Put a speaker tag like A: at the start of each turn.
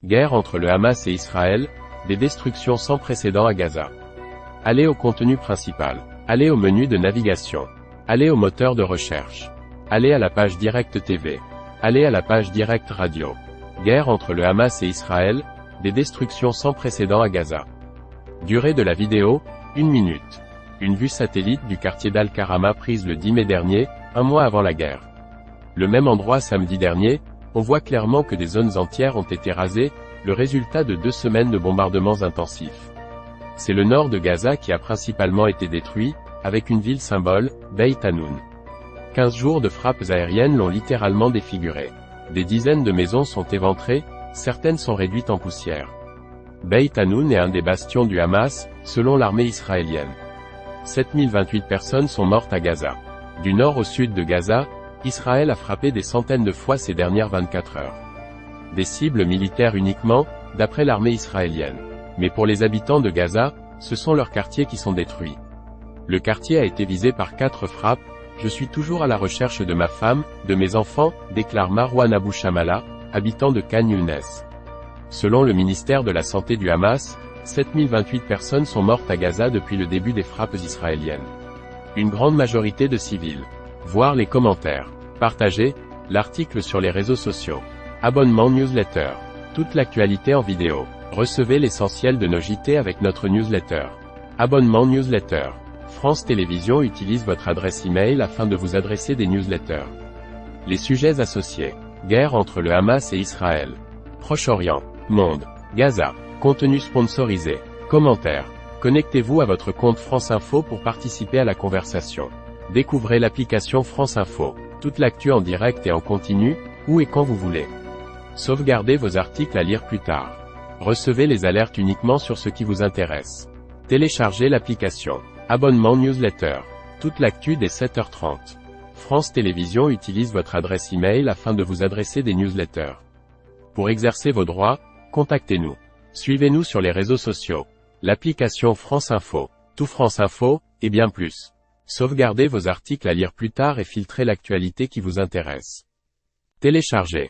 A: Guerre entre le Hamas et Israël, des destructions sans précédent à Gaza. Allez au contenu principal. Allez au menu de navigation. Allez au moteur de recherche. Allez à la page Direct TV. Allez à la page Direct Radio. Guerre entre le Hamas et Israël, des destructions sans précédent à Gaza. Durée de la vidéo, 1 minute. Une vue satellite du quartier d'Al-Karama prise le 10 mai dernier, un mois avant la guerre. Le même endroit samedi dernier, on voit clairement que des zones entières ont été rasées, le résultat de 2 semaines de bombardements intensifs. C'est le nord de Gaza qui a principalement été détruit, avec une ville symbole, Beit Hanoun. 15 jours de frappes aériennes l'ont littéralement défiguré. Des dizaines de maisons sont éventrées, certaines sont réduites en poussière. Beit Hanoun est un des bastions du Hamas, selon l'armée israélienne. 7028 personnes sont mortes à Gaza. Du nord au sud de Gaza, Israël a frappé des centaines de fois ces dernières 24 heures. Des cibles militaires uniquement, d'après l'armée israélienne. Mais pour les habitants de Gaza, ce sont leurs quartiers qui sont détruits. Le quartier a été visé par 4 frappes. Je suis toujours à la recherche de ma femme, de mes enfants, déclare Marwan Abou Shamala, habitant de Khan Younes. Selon le ministère de la Santé du Hamas, 7028 personnes sont mortes à Gaza depuis le début des frappes israéliennes. Une grande majorité de civils. Voir les commentaires. Partagez l'article sur les réseaux sociaux. Abonnement newsletter. Toute l'actualité en vidéo. Recevez l'essentiel de nos JT avec notre newsletter. Abonnement newsletter. France Télévisions utilise votre adresse email afin de vous adresser des newsletters. Les sujets associés. Guerre entre le Hamas et Israël. Proche-Orient. Monde. Gaza. Contenu sponsorisé. Commentaires. Connectez-vous à votre compte France Info pour participer à la conversation. Découvrez l'application France Info. Toute l'actu en direct et en continu, où et quand vous voulez. Sauvegardez vos articles à lire plus tard. Recevez les alertes uniquement sur ce qui vous intéresse. Téléchargez l'application. Abonnement newsletter. Toute l'actu dès 7h30. France Télévisions utilise votre adresse email afin de vous adresser des newsletters. Pour exercer vos droits, contactez-nous. Suivez-nous sur les réseaux sociaux. L'application France Info. Tout France Info, et bien plus. Sauvegardez vos articles à lire plus tard et filtrez l'actualité qui vous intéresse. Téléchargez.